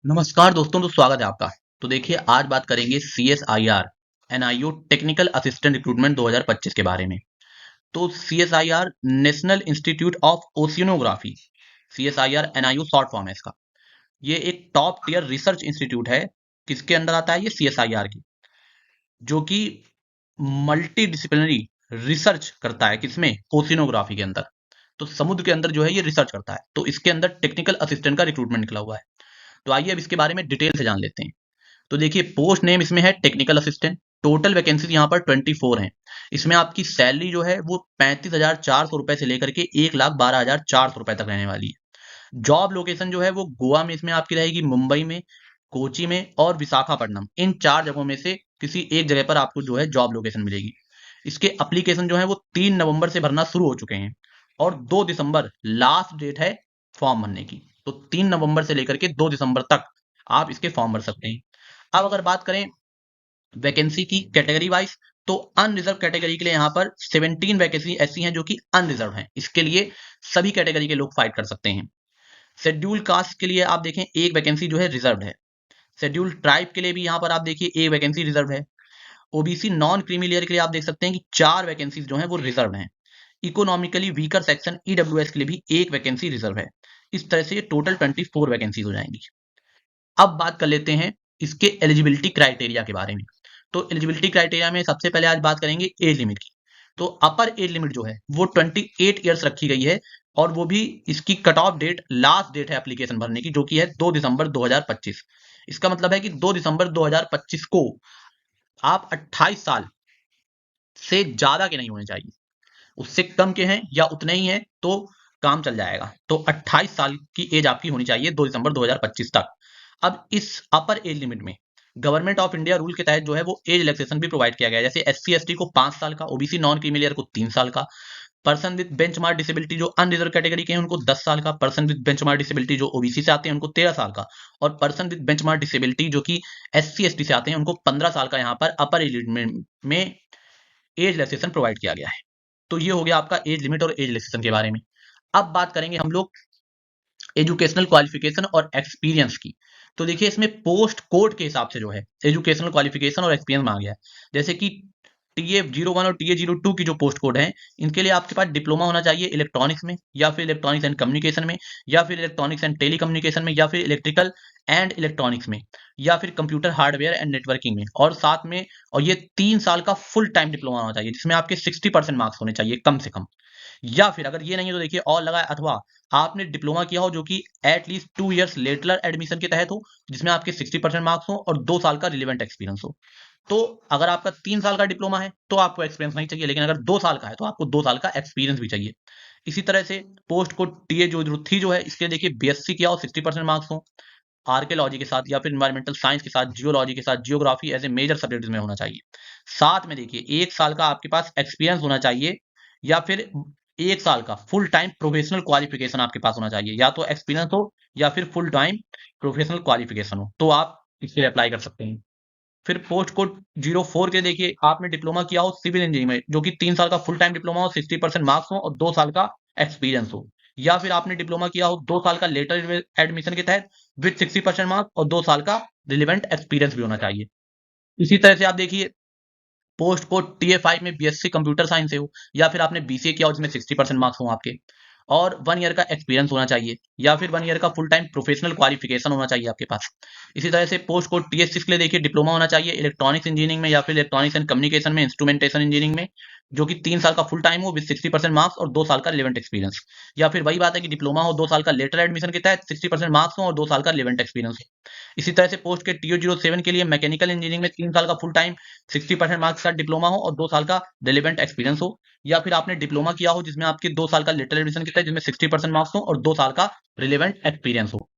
नमस्कार दोस्तों, तो स्वागत है आपका। तो देखिए, आज बात करेंगे CSIR NIO technical assistant recruitment 2025 के बारे में। तो CSIR national institute of oceanography, CSIR NIO short form है इसका। ये एक टॉप टियर रिसर्च इंस्टीट्यूट है। किसके अंदर आता है ये? CSIR की, जो कि मल्टी डिसिप्लिनरी रिसर्च करता है। किसमें? ओशियनोग्राफी के अंदर। तो समुद्र के अंदर जो है ये रिसर्च करता है। तो इसके अंदर टेक्निकल असिस्टेंट का रिक्रूटमेंट निकला हुआ है। तो आइए अब इसके बारे में डिटेल से जान लेते हैं। तो देखिए, पोस्ट नेम इसमें है टेक्निकल असिस्टेंट। टोटल वैकेंसीज यहाँ पर 24 हैं। इसमें आपकी सैलरी जो है वो 35,400 रुपए से लेकर के 1,12,400 रुपए तक रहने वाली है। जॉब लोकेशन जो है वो गोवा में इसमें आपकी रहेगी, मुंबई में, कोची में और विशाखापट्टनम। इन चार जगहों में से किसी एक जगह पर आपको जो है जॉब लोकेशन मिलेगी। इसके अप्लीकेशन जो है वो 3 नवंबर से भरना शुरू हो चुके हैं और 2 दिसंबर लास्ट डेट है फॉर्म भरने की। तो 3 नवंबर से लेकर के 2 दिसंबर तक आप इसके फॉर्म भर सकते हैं। अब अगर बात करें वैकेंसी की कैटेगरी वाइज, तो अनरिजर्व कैटेगरी के लिए यहाँ पर 17 वैकेंसी ऐसी हैं जो कि अनरिजर्व हैं। इसके लिए सभी कैटेगरी के लोग फाइट कर सकते हैं। शेड्यूल कास्ट के लिए आप देखें, एक वैकेंसी जो है रिजर्व है। शेड्यूल ट्राइब के लिए भी यहाँ पर आप देखिए एक वैकेंसी रिजर्व है। ओबीसी नॉन क्रीमी लेयर के लिए आप देख सकते हैं कि 4 वैकेंसीज जो है वो रिजर्व हैं। इकोनॉमिकली वीकर सेक्शन ईडब्ल्यूएस के लिए भी एक वैकेंसी रिजर्व है। इस तरह से ये टोटल 24 वैकेंसीज हो जाएंगी। अब बात कर लेते हैं इसके एलिजिबिलिटी क्राइटेरिया के बारे में। तो एलिजिबिलिटी क्राइटेरिया में सबसे पहले आज बात करेंगे एज लिमिट की। तो अपर एज लिमिट जो है वो 28 ईयर्स रखी गई है और वो भी इसकी cut off date, last date है एप्लीकेशन भरने की, जो कि है 2 दिसंबर 2025। इसका मतलब है कि 2 दिसंबर 2025 को आप 28 साल से ज्यादा के नहीं होने चाहिए। उससे कम के हैं या उतने ही हैं तो काम चल जाएगा। तो 28 साल की एज आपकी होनी चाहिए 2 दिसंबर 2025 तक। अब इस अपर एज लिमिट में गवर्नमेंट ऑफ इंडिया रूल के तहत जो है वो एज रिलैक्सेशन भी प्रोवाइड किया गया है। जैसे SC ST को 5 साल का, ओबीसी नॉन क्रीमी लेयर को 3 साल का, पर्सन विद बेंचमार्क डिसेबिलिटी जो अनरिजर्व कैटेगरी के हैं उनको 10 साल का, पर्सन विद बेंचमार्क डिसेबिलिटी जो ओबीसी से आते हैं उनको 13 साल का, और पर्सन विद बेंचमार्क डिसेबिलिटी जो कि SC ST से आते हैं उनको 15 साल का यहाँ पर अपर एज लिमिट में एज रिलैक्सेशन प्रोवाइड किया गया है। तो ये हो गया आपका एज लिमिट और एज रिलैक्सेशन के बारे में। अब बात करेंगे हम लोग एजुकेशनल क्वालिफिकेशन और एक्सपीरियंस की। तो देखिए, इसमें पोस्ट कोड के हिसाब से जो है एजुकेशनल क्वालिफिकेशन और एक्सपीरियंस मांगा गया है। जैसे कि TA01 और TA02 की जो पोस्ट कोड है, इनके लिए आपके पास डिप्लोमा होना चाहिए इलेक्ट्रॉनिक्स में, या फिर इलेक्ट्रॉनिक्स एंड कम्युनिकेशन में, या फिर इलेक्ट्रॉनिक्स एंड टेलीकम्युनिकेशन में, या फिर इलेक्ट्रिकल एंड इलेक्ट्रॉनिक्स में, या फिर कंप्यूटर हार्डवेयर एंड नेटवर्किंग में, और साथ में, और ये 3 साल का फुल टाइम डिप्लोमा होना चाहिए जिसमें आपके 60% मार्क्स होने चाहिए कम से कम। या फिर अगर ये नहीं है तो देखिए और लगा है, अथवा आपने डिप्लोमा किया हो जो कि एटलीस्ट 2 इयर्स लेटरल एडमिशन के तहत हो, जिसमें आपके 60% मार्क्स हो और 2 साल का रिलेवेंट एक्सपीरियंस हो। तो अगर आपका 3 साल का डिप्लोमा है तो आपको एक्सपीरियंस नहीं चाहिए, लेकिन अगर 2 साल का है तो आपको 2 साल का एक्सपीरियंस भी चाहिए। इसी तरह से पोस्ट को TA03 जो है, इसके देखिए BSc किया हो, 60% मार्क्स हो, आर्कियोलॉजी के साथ या फिर इन्वायरमेंटल साइंस के साथ, जियोलॉजी के साथ, geography as a major subject में होना चाहिए। साथ में देखिए 1 साल का आपके पास एक्सपीरियंस होना चाहिए, या फिर 1 साल का फुल टाइम प्रोफेशनल क्वालिफिकेशन आपके पास होना चाहिए। या तो एक्सपीरियंस हो या फिर फुल टाइम प्रोफेशनल क्वालिफिकेशन हो, तो आप इसके लिए अप्लाई कर सकते हैं। फिर पोस्ट कोड 04 के देखिए, आपने डिप्लोमा किया हो सिविल इंजीनियरिंग में, जो कि 3 साल का फुल टाइम डिप्लोमा हो, 60% मार्क्स हो और 2 साल का एक्सपीरियंस हो। या फिर आपने डिप्लोमा किया हो 2 साल का लेटर एडमिशन के तहत विद 60% मार्क्स और 2 साल का रिलेवेंट एक्सपीरियंस भी होना चाहिए। इसी तरह से आप देखिए, पोस्ट को TA5 में BSc कंप्यूटर साइंस से हो, या फिर आपने BCA किया हो जिसमें 60% मार्क्स हो आपके, और 1 ईयर का एक्सपीरियंस होना चाहिए, या फिर 1 ईयर का फुल टाइम प्रोफेशनल क्वालिफिकेशन होना चाहिए आपके पास। इसी तरह से पोस्ट को TS6 के लिए देखिए, डिप्लोमा होना चाहिए इलेक्ट्रॉनिक्स इंजीनियरिंग में, या फिर इलेक्ट्रॉनिक्स एंड कम्युनिकेशन में, इंस्ट्रूमेंटेशन इंजीनियरिंग में, जो कि 3 साल का फुल टाइम हो विद 60% मार्क्स और 2 साल का रिलेवेंट एक्सपीरियंस। या फिर वही बात है कि डिप्लोमा हो 2 साल का लेटर एडमिशन के तहत, 60% मार्क्स हो और 2 साल का रिलेवेंट एक्सपीरियंस हो। इसी तरह से पोस्ट के TO07 के लिए मैकेनिकल इंजीनियरिंग में 3 साल का फुल टाइम 60% मार्क्स का डिप्लोमा हो और 2 साल का रिलेवेंट एक्सपीरियंस हो। या फिर आपने डिप्लोमा किया हो जिसमें आपके 2 साल का लेटर एडमिशन के तहत, जिसमें 60% मार्क्स हो और 2 साल का रिलेवेंट एक्सपीरियंस हो।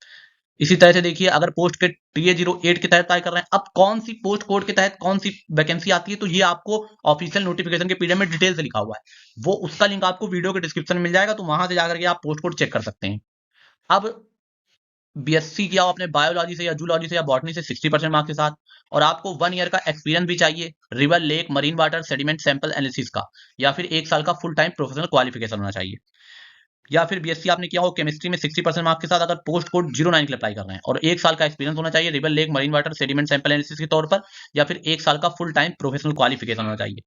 इसी तरह से देखिए, अगर पोस्ट के TA08 के तहत अप्लाई कर रहे हैं, अब कौन सी पोस्ट कोड के तहत कौन सी वैकेंसी आती है, तो ये आपको ऑफिशियल नोटिफिकेशन के PDF में डिटेल से लिखा हुआ है। वो उसका लिंक आपको वीडियो के डिस्क्रिप्शन में मिल जाएगा, तो वहां से जाकर के आप पोस्ट कोड चेक कर सकते हैं। अब BSc किया हो आपने बायोलॉजी से या जूलॉजी से या बॉटनी से 60% मार्क्स के साथ, और आपको 1 ईयर का एक्सपीरियंस भी चाहिए river, lake, marine water, sediment sample analysis का, या फिर 1 साल का फुल टाइम प्रोफेशनल क्वालिफिकेशन होना चाहिए। या फिर बीएससी आपने किया हो केमिस्ट्री में 60% मार्क्स के साथ, अगर पोस्ट कोड 09 के लिए अप्लाई कर रहे हैं, और 1 साल का एक्सपीरियंस होना चाहिए river lake marine water sediment sample analysis के तौर पर, या फिर 1 साल का फुल टाइम प्रोफेशनल क्वालिफिकेशन होना चाहिए।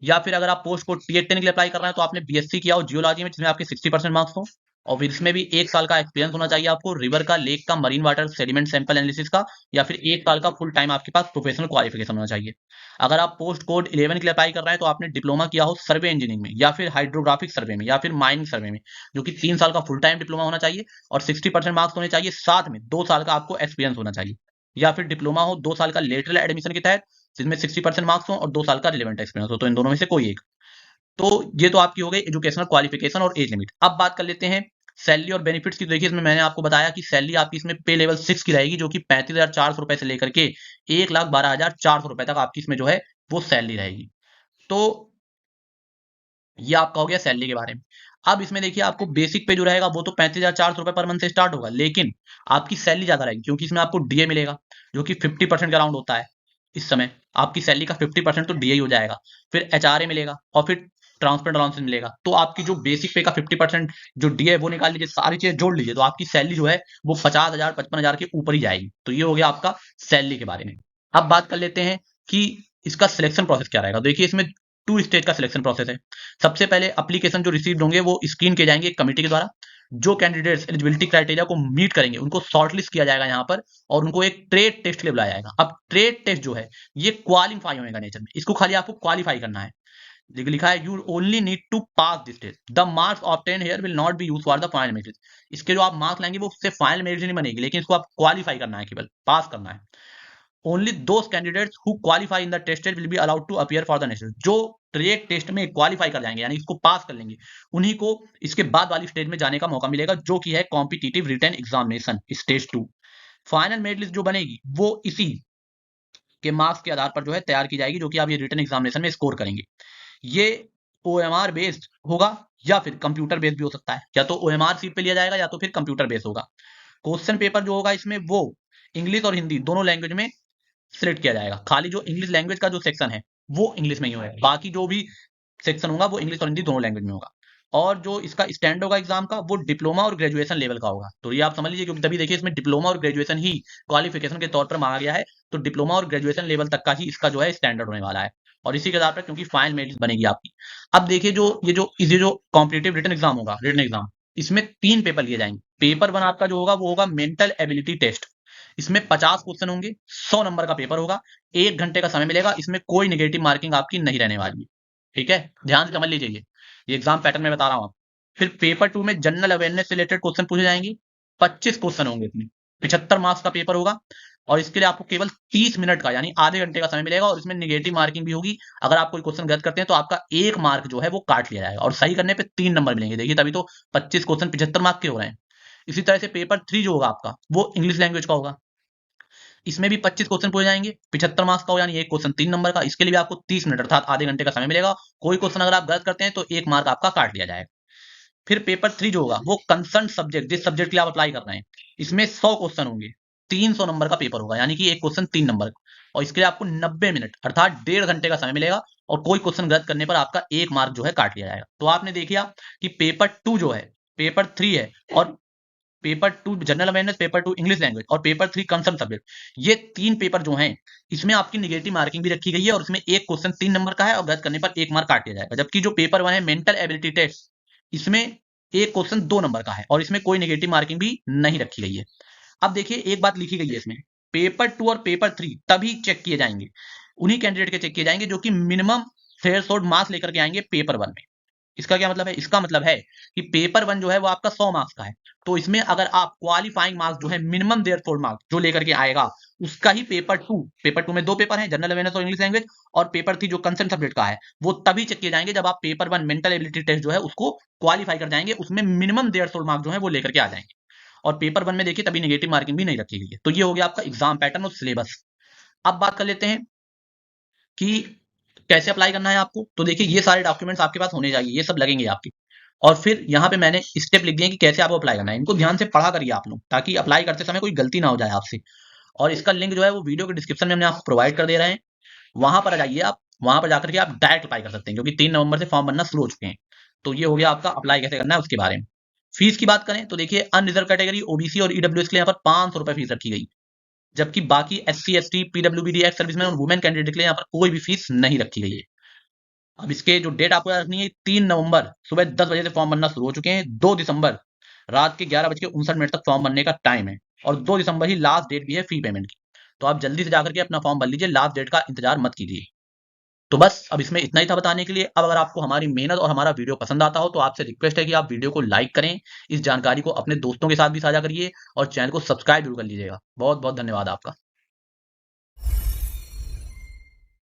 या फिर अगर आप पोस्ट कोड टी10 के लिए अप्लाई कर रहे हैं तो आपने बीएससी किया हो जियोलॉजी में जिसमें आपके 60% मार्क्स हो, और फिर इसमें भी 1 साल का एक्सपीरियंस होना चाहिए आपको रिवर का, लेक का, marine water sediment sample analysis का, या फिर 1 साल का फुल टाइम आपके पास प्रोफेशनल क्वालिफिकेशन होना चाहिए। अगर आप पोस्ट कोड 11 के लिए अप्लाई कर रहे हैं तो आपने डिप्लोमा किया हो सर्वे इंजीनियरिंग में, या फिर हाइड्रोग्राफिक सर्वे में, या फिर माइनिंग सर्वे में, जो कि 3 साल का फुल टाइम डिप्लोमा होना चाहिए, और 60% मार्क्स होने चाहिए, साथ में 2 साल का आपको एक्सपीरियंस होना चाहिए। या फिर डिप्लोमा हो 2 साल का लेटरल एडमिशन के तहत जिसमें 60% मार्क्स हो और 2 साल का रिलेवेंट एक्सपीरियंस हो, तो इन दोनों में से कोई एक। तो ये तो आपकी हो गई एजुकेशनल क्वालिफिकेशन और एज लिमिट। अब बात कर लेते हैं सैलरी और बेनिफिट्स की। देखिए इसमें मैंने आपको बताया कि सैलरी आपकी इसमें पे लेवल 6 की रहेगी, जो कि 35,400 रुपए से लेकर के 1,12,400 रुपए तक आपकी इसमें जो है वो सैलरी रहेगी। तो ये आपका हो गया सैलरी के बारे में। अब इसमें देखिए आपको बेसिक पे जो रहेगा वो तो 35,400 रुपए पर मंथ से स्टार्ट होगा, लेकिन आपकी सैलरी ज्यादा रहेगी क्योंकि इसमें आपको डीए मिलेगा, जो कि 50% के अराउंड होता है। इस समय आपकी सैलरी का 50% तो डीए ही हो जाएगा, फिर एचआरए मिलेगा, और फिर ट्रांसपोर्ट अलाउंस मिलेगा। तो आपकी जो बेसिक पे का 50% जो डीए वो निकाल लीजिए, सारी चीजें जोड़ लीजिए, तो आपकी सैलरी जो है वो 50,000 55,000 के ऊपर ही जाएगी। तो ये हो गया आपका सैलरी के बारे में। अब बात कर लेते हैं कि इसका सिलेक्शन प्रोसेस क्या रहेगा। देखिए इसमें 2 स्टेज का सिलेक्शन प्रोसेस है। सबसे पहले एप्लीकेशन जो रिसीव्ड होंगे वो स्क्रीन किए जाएंगे एक कमेटी के द्वारा। जो कैंडिडेट्स एलिजिबिलिटी क्राइटेरिया को मीट करेंगे उनको शॉर्टलिस्ट किया जाएगा यहाँ पर, और उनको एक ट्रेड टेस्ट के लिए बुलाया जाएगा। अब ट्रेड टेस्ट जो है ये क्वालिफाई होने का नेचर में, इसको खाली आपको क्वालिफाई करना है। लिखा है you only need to pass this test, the marks obtain here will not be used for the final merit. इसके जो आप मार्क्स लाएंगे वो उससे फाइनल मेरिट नहीं बनेगी, लेकिन इसको आप क्वालिफाई करना है, केवल पास करना है। Only those candidates who qualify in the test will be allowed to appear for the national. जो ट्रेड टेस्ट में क्वालिफाई कर जाएंगे यानी इसको पास कर लेंगे, उन्हीं को इसके बाद वाली स्टेज में जाने का मौका मिलेगा, जो कि है competitive written examination stage 2। Final merit list जो बनेगी वो इसी के मार्क्स के आधार पर जो है तैयार की जाएगी, जो कि आप ये रिटन एग्जामिनेशन में स्कोर करेंगे। ये ओएमआर बेस्ड होगा या फिर कंप्यूटर बेस्ड भी हो सकता है, या तो ओएमआर सीट पे लिया जाएगा या तो फिर कंप्यूटर बेस्ड होगा। क्वेश्चन पेपर जो होगा इसमें वो इंग्लिश और हिंदी दोनों लैंग्वेज में सिलेक्ट किया जाएगा। खाली जो इंग्लिश लैंग्वेज का जो सेक्शन है वो इंग्लिश में ही होगा, बाकी जो भी सेक्शन होगा वो इंग्लिश और हिंदी दोनों लैंग्वेज में होगा। और जो इसका स्टैंड होगा एग्जाम का वो डिप्लोमा और ग्रेजुएशन लेवल का होगा। तो ये आप समझ लीजिए, क्योंकि तभी देखिए इसमें डिप्लोमा और ग्रेजुएशन ही क्वालिफिकेशन के तौर पर मांगा गया है, तो डिप्लोमा और ग्रेजुएशन लेवल तक का ही इसका जो है स्टैंडर्ड होने वाला है, और इसी के आधार पर क्योंकि फाइनल मेरिट बनेगी आपकी। अब देखिए जो कॉम्पिटिटिव रिटन एग्जाम होगा, रिटन एग्जाम, इसमें 3 पेपर लिए जाएंगे। पेपर 1 आपका जो होगा वो होगा मेंटल एबिलिटी टेस्ट। इसमें 50 क्वेश्चन होंगे, 100 नंबर का पेपर होगा, 1 घंटे का समय मिलेगा, इसमें कोई नेगेटिव मार्किंग आपकी नहीं रहने वाली है। ठीक है, ध्यान से समझ लीजिए, ये एग्जाम पैटर्न में बता रहा हूं आप। फिर पेपर 2 में जनरल अवेयरनेस से रिलेटेड क्वेश्चन पूछे जाएंगे, 25 क्वेश्चन होंगे, इसमें 75 मार्क्स का पेपर होगा, और इसके लिए आपको केवल 30 मिनट का यानी आधे घंटे का समय मिलेगा, और इसमें नेगेटिव मार्किंग भी होगी। अगर आप कोई क्वेश्चन गलत करते हैं तो आपका 1 मार्क जो है वो काट लिया जाएगा, और सही करने पे 3 नंबर मिलेंगे। देखिए तभी तो 25 क्वेश्चन 75 मार्क के हो रहे हैं। इसी तरह से पेपर 3 जो होगा आपका वो इंग्लिश लैंग्वेज का होगा। इसमें भी 25 क्वेश्चन पूछे जाएंगे, 75 मार्क्स का हो, यानी एक क्वेश्चन 3 नंबर का। इसके लिए भी आपको 30 मिनट अर्थात आधे घंटे का समय मिलेगा। कोई क्वेश्चन अगर आप गलत करते हैं तो 1 मार्क आपका काट लिया जाएगा। फिर पेपर 3 जो होगा वो कंसर्न सब्जेक्ट, जिस सब्जेक्ट के लिए आप अप्लाई कर रहे हैं, इसमें 100 क्वेश्चन होंगे, 300 नंबर का पेपर होगा, यानी कि एक क्वेश्चन 3 नंबर का, और इसके लिए आपको 90 मिनट अर्थात 1.5 घंटे का समय मिलेगा, और कोई क्वेश्चन गलत करने पर आपका 1 मार्क जो है काट लिया जाएगा। तो आपने देखिए कि पेपर 2 जो है, पेपर 3 है, और paper 2 general awareness, paper 2 English language, और पेपर 3 कंसर्न सब्जेक्ट, ये 3 पेपर जो हैं इसमें आपकी नेगेटिव मार्किंग भी रखी गई है, और इसमें एक क्वेश्चन 3 नंबर का है, और गलत करने पर 1 मार्क काट दिया जाएगा। जबकि जो पेपर 1 है मेंटल एबिलिटी टेस्ट, इसमें एक क्वेश्चन 2 नंबर का है, और इसमें कोई नेगेटिव मार्किंग भी नहीं रखी गई है। अब देखिए एक बात लिखी गई है इसमें, पेपर 2 और पेपर 3 तभी चेक किए जाएंगे, उन्हीं कैंडिडेट के चेक किए जाएंगे जो कि मिनिमम थ्रेशोल्ड मार्क्स लेकर के आएंगे पेपर 1 में। इसका क्या मतलब है? इसका मतलब है कि पेपर 1 जो है वो आपका 100 मार्क्स का है, तो इसमें अगर आप क्वालिफाइंग मार्क्स जो है मिनिमम देयरफॉर मार्क्स जो लेकर के आएगा, उसका ही पेपर 2 में 2 पेपर हैं, जनरल अवेयरनेस और इंग्लिश लैंग्वेज, और पेपर 3 जो कंसर्न सब्जेक्ट का है वो तभी चेक किए जाएंगे जब आप पेपर 1 मेंटल एबिलिटी टेस्ट जो है उसको क्वालिफाई कर जाएंगे, उसमें मिनिमम देयरफॉर मार्क्स जो है वो लेकर के आ जाएंगे। और पेपर 1 में देखिए तभी नेगेटिव मार्किंग भी नहीं रखी गई है। तो ये हो गया आपका एग्जाम पैटर्न और सिलेबस। अब बात कर लेते हैं कि कैसे अप्लाई करना है आपको। तो देखिए ये सारे डॉक्यूमेंट्स आपके पास होने चाहिए, ये सब लगेंगे आपके। और फिर यहाँ पे मैंने स्टेप लिख दिए कि कैसे आपको अप्लाई करना है। इनको ध्यान से पढ़ा करिए आप लोग, ताकि अप्लाई करते समय कोई गलती ना हो जाए आपसे। और इसका लिंक जो है वो वीडियो के डिस्क्रिप्शन में हमने आपको प्रोवाइड कर दे रहे हैं, वहां पर आ जाइए आप, वहां पर जाकर के आप डायरेक्ट अप्लाई कर सकते हैं, क्योंकि 3 नवंबर से फॉर्म बनना शुरू हो चुके हैं। तो ये हो गया आपका अप्लाई कैसे करना है उसके बारे में। फीस की बात करें तो देखिए अनरिजर्व कैटेगरी ओबीसी और ईडब्ल्यूएस के लिए यहाँ पर 500 रुपए फीस रखी गई, जबकि बाकी SC ST PWBD ex serviceman और वुमेन कैंडिडेट के लिए यहाँ पर कोई भी फीस नहीं रखी गई है। अब इसके जो डेट आपको याद रखनी है, 3 नवंबर सुबह 10 बजे से फॉर्म बनना शुरू हो चुके हैं। 2 दिसंबर रात के 11:59 तक फॉर्म भरने का टाइम है, और 2 दिसंबर ही लास्ट डेट भी है फी पेमेंट की। तो आप जल्दी से जाकर के अपना फॉर्म भर लीजिए, लास्ट डेट का इंतजार मत कीजिए। तो बस अब इसमें इतना ही था बताने के लिए। अब अगर आपको हमारी मेहनत और हमारा वीडियो पसंद आता हो तो आपसे रिक्वेस्ट है कि आप वीडियो को लाइक करें, इस जानकारी को अपने दोस्तों के साथ भी साझा करिए और चैनल को सब्सक्राइब जरूर कर लीजिएगा। बहुत बहुत धन्यवाद आपका।